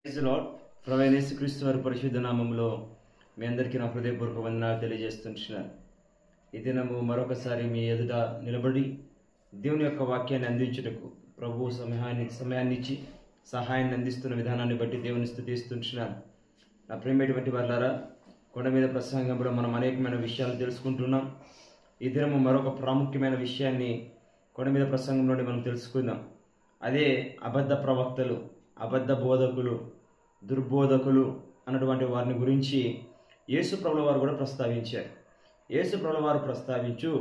Praise the lord. ప్రభువైన యేసుక్రీస్తు వారి పరిశుద్ధ నామములో మీ అందరికీ నా హృదయపూర్వక వందనాలు తెలియజేస్తున్నాను. ఈ దినము మరొకసారి మీ ఎదుట నిలబడి దేవుని యొక్క వాక్యాన్ని అందించుటకు ప్రభు సమయాన్ని ఇచ్చి సహాయాన్ని అందిస్తున్న విధానాన్ని బట్టి దేవుని స్తుతిస్తున్నాను. నా ప్రియమైనటువంటి వారులారా, కొండ మీద ప్రసంగంలో మనం అనేకమైన విషయాలు తెలుసుకుంటున్నాం. ఈ దినము మరొక ప్రాముఖ్యమైన విషయాన్ని కొండ మీద ప్రసంగం నుండి మనం తెలుసుకుందాం. అదే అబద్ధ ప్రవక్తలు, అబద్ధ బోధకులు, దుర్బోధకులు అన్నటువంటి వారిని గురించి యేసు ప్రభుల వారు కూడా ప్రస్తావించారు. యేసు ప్రభుల వారు ప్రస్తావించు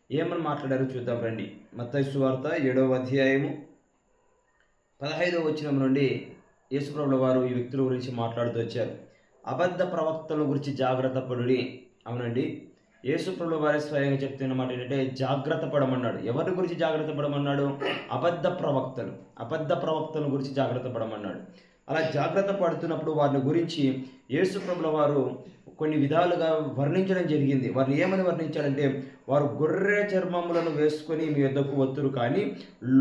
ఏమని మాట్లాడారో చూద్దాం రండి. మత్తయి సువార్త 7వ అధ్యాయము 15వ వచనం నుండి యేసు ప్రభుల వారు ఈ వ్యక్తుల గురించి మాట్లాడుతూ వచ్చారు. అబద్ధ ప్రవక్తల గురించి జాగ్రత్త పడుడి. అవునండి, యేసు ప్రభుల వారే స్వయంగా చెప్తున్న మాట ఏంటంటే జాగ్రత్త పడమన్నాడు. ఎవరి గురించి జాగ్రత్త పడమన్నాడు? అబద్ధ ప్రవక్తల గురించి జాగ్రత్త పడమన్నాడు. అలా జాగ్రత్త పడుతున్నప్పుడు వారిని గురించి యేసు ప్రభుల వారు కొన్ని విధాలుగా వర్ణించడం జరిగింది. వారిని ఏమని వర్ణించాడంటే, వారు గొర్రె చర్మములను వేసుకొని మీ యొద్దకు వత్తురు, కానీ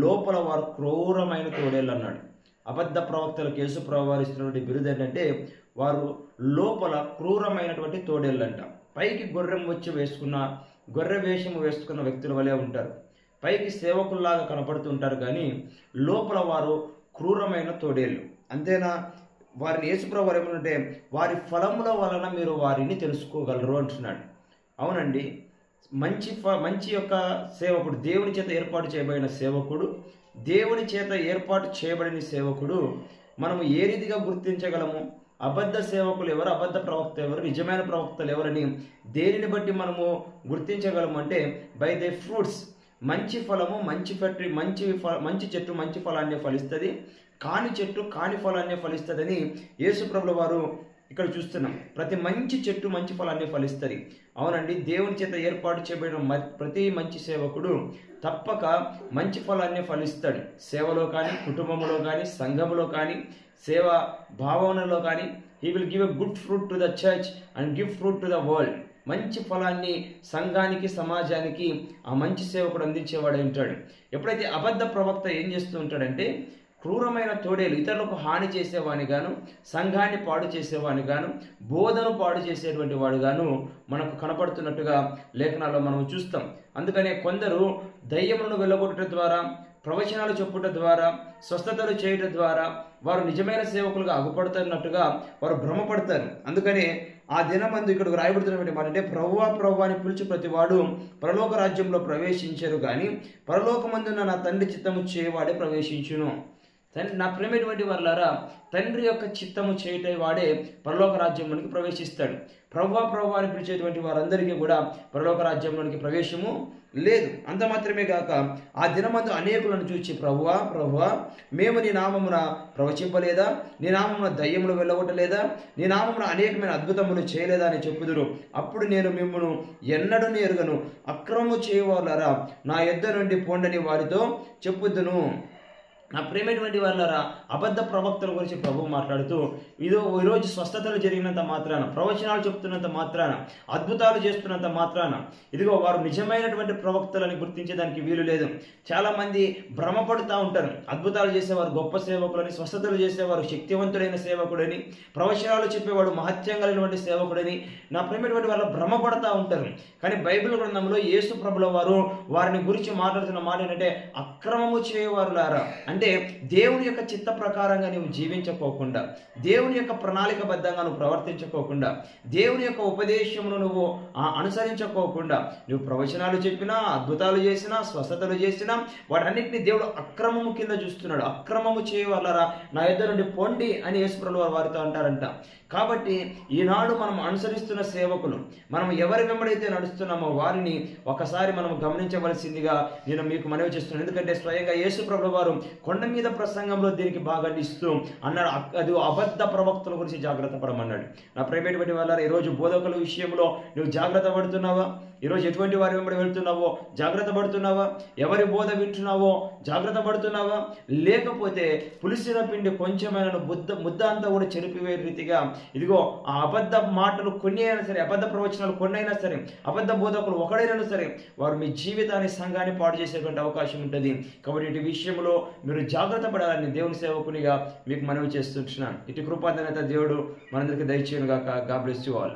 లోపల వారు క్రూరమైన తోడేళ్ళు అన్నాడు. అబద్ధ ప్రవక్తలకు యేసు ప్రభు వారు ఇస్తున్నటువంటి బిరుదు ఏంటంటే, వారు లోపల క్రూరమైనటువంటి తోడేళ్ళంట. పైకి గొర్రె వేషము వేసుకున్న వ్యక్తుల వలె ఉంటారు. పైకి సేవకుల్లాగా కనపడుతుంటారు, కానీ లోపల వారు క్రూరమైన తోడేళ్ళు. అంతేనా? వారిని యేసుప్రభు వారు ఏమంటే, వారి ఫలముల వలన మీరు వారిని తెలుసుకోగలరు అంటున్నాడు. అవునండి, మంచి యొక్క సేవకుడు, దేవుని చేత ఏర్పాటు చేయబడిన సేవకుడు, దేవుని చేత ఏర్పాటు చేయబడిన సేవకుడు మనము ఏ రీతిగా గుర్తించగలము? అబద్ధ సేవకులు ఎవరు, అబద్ధ ప్రవక్త ఎవరు, నిజమైన ప్రవక్తలు ఎవరని దేనిని బట్టి మనము గుర్తించగలము అంటే, బై దే ఫ్రూట్స్. మంచి ఫలము మంచి చెట్టు మంచి ఫలాన్ని ఫలిస్తుంది, కాని చెట్టు కాని ఫలాన్ని ఫలిస్తుందని యేసు ప్రభుల వారు ఇక్కడ చూస్తున్నాం. ప్రతి మంచి చెట్టు మంచి ఫలాన్ని ఫలిస్తుంది. అవునండి, దేవుని చేత ఏర్పాటు చేయబడిన ప్రతి మంచి సేవకుడు తప్పక మంచి ఫలాన్ని ఫలిస్తాడు. సేవలో కానీ, కుటుంబంలో కానీ, సంఘంలో కానీ, సేవా భావనలో కానీ, he will give a good fruit to the church and give fruit to the world. మంచి ఫలాన్ని సంఘానికి, సమాజానికి ఆ మంచి సేవకుడు అందించేవాడు ఉంటాడు. ఎప్పుడైతే అబద్ధ ప్రవక్త ఏం చేస్తూ ఉంటాడంటే, క్రూరమైన తోడేలు, ఇతరులకు హాని చేసేవాని గాను, సంఘాన్ని పాడు చేసేవాని గాను, బోధను పాడు చేసేటువంటి వాడు గాను మనకు కనపడుతున్నట్టుగా లేఖనాల్లో మనం చూస్తాం. అందుకనే కొందరు దయ్యములను వెళ్ళగొట్టడం ద్వారా, ప్రవచనాలు చెప్పుట ద్వారా, స్వస్థతలు చేయడం ద్వారా వారు నిజమైన సేవకులుగా అగుపడుతున్నట్టుగా వారు భ్రమపడతారు. అందుకనే ఆ దినమందు ఇక్కడికి రాయబడుతున్నటువంటి మాట అంటే, ప్రభువా అని పిలిచి ప్రతివాడు పరలోక రాజ్యంలో ప్రవేశించరు, కానీ పరలోకమందున్న నా తండ్రి చిత్తము చేయవాడే ప్రవేశించును. నా ప్రేమైనటువంటి వారులారా, తండ్రి యొక్క చిత్తము చేయటం వాడే పరలోక రాజ్యంలోనికి ప్రవేశిస్తాడు. ప్రభువా అని పిలిచేటువంటి వారందరికీ కూడా పరలోక రాజ్యంలోనికి ప్రవేశము లేదు. అంత మాత్రమే కాక ఆ దినమందు అనేకులను చూచి ప్రభువా మేము నీ నామమున ప్రవచింపలేదా, నీ నామమున దయ్యములు వెళ్ళగొట్టలేదా, నీ నామమున అనేకమైన అద్భుతములు చేయలేదా అని చెప్పుదురు. అప్పుడు నేను మిమ్మును ఎన్నడూ ఎరుగను, అక్రమము చేయవారులారా నా యొద్ద నుండి పోండని వారితో చెప్పుదును. నా ప్రేమైనటువంటి వాళ్ళారా, అబద్ధ ప్రవక్తల గురించి ప్రభువు మాట్లాడుతూ, ఈరోజు స్వస్థతలు జరిగినంత మాత్రాన, ప్రవచనాలు చెప్తున్నంత మాత్రాన, అద్భుతాలు చేస్తున్నంత మాత్రాన ఇదిగో వారు నిజమైనటువంటి ప్రవక్తలని గుర్తించేదానికి వీలు లేదు. చాలామంది భ్రమపడుతూ ఉంటారు. అద్భుతాలు చేసేవారు గొప్ప సేవకులని, స్వస్థతలు చేసేవారు శక్తివంతుడైన సేవకుడని, ప్రవచనాలు చెప్పేవాడు మహత్యం కలిగినటువంటి సేవకుడని నా ప్రేమైనటువంటి వాళ్ళు భ్రమపడుతూ ఉంటారు. కానీ బైబిల్ గ్రంథంలో యేసు ప్రభుల వారు వారిని గురించి మాట్లాడుతున్న మాట ఏంటంటే, అక్రమము చేయవారులారా అంటే దేవుని యొక్క చిత్త ప్రకారంగా నువ్వు జీవించకోకుండా, దేవుని యొక్క ప్రణాళికబద్ధంగా నువ్వు ప్రవర్తించుకోకుండా, దేవుని యొక్క ఉపదేశమును నువ్వు అనుసరించుకోకుండా, నువ్వు ప్రవచనాలు చెప్పినా, అద్భుతాలు చేసినా, స్వస్థతలు చేసినా వాటన్నిటిని దేవుడు అక్రమము కింద చూస్తున్నాడు. అక్రమము చేయవాలరా నా యొద్ద నుండి పొండి అని యేసుప్రభువు వారితో అంటారంట. కాబట్టి ఈనాడు మనం అనుసరిస్తున్న సేవకులు, మనం ఎవరి వెంబడైతే నడుస్తున్నామో వారిని ఒకసారి మనం గమనించవలసిందిగా నేను మీకు మనవి చేస్తున్నాను. ఎందుకంటే స్వయంగా యేసుప్రభువు వారు కొండ మీద ప్రసంగంలో దీనికి బాగా ఇస్తూ అన్నాడు, అది అబద్ధ ప్రవక్తల గురించి జాగ్రత్త పడమన్నాడు. నా ప్రైవేట్ బట్టి వాళ్ళ ఈరోజు బోధకుల విషయంలో నువ్వు జాగ్రత్త పడుతున్నావా? ఈరోజు ఎటువంటి వారి వెంబడి వెళ్తున్నావో జాగ్రత్త పడుతున్నావా? ఎవరి బోధ వింటున్నావో జాగ్రత్త పడుతున్నావా? లేకపోతే పులిసిన పిండి కొంచెమైన ముద్ద అంతా కూడా చెరిపివే రీతిగా ఇదిగో ఆ అబద్ధ మాటలు కొన్ని అయినా సరే, అబద్ధ ప్రవచనాలు కొన్ని అయినా సరే, అబద్ధ బోధకులు ఒకడైనా సరే వారు మీ జీవితాన్ని, సంఘాన్ని పాడు చేసేటువంటి అవకాశం ఉంటుంది. కాబట్టి ఇటు విషయంలో మీరు జాగ్రత్త పడాలని దేవుని సేవకునిగా మీకు మనవి చేస్తుంటున్నాను. ఇటు కృపాధనత దేవుడు మనందరికీ దయచేయును గాక. God bless you all.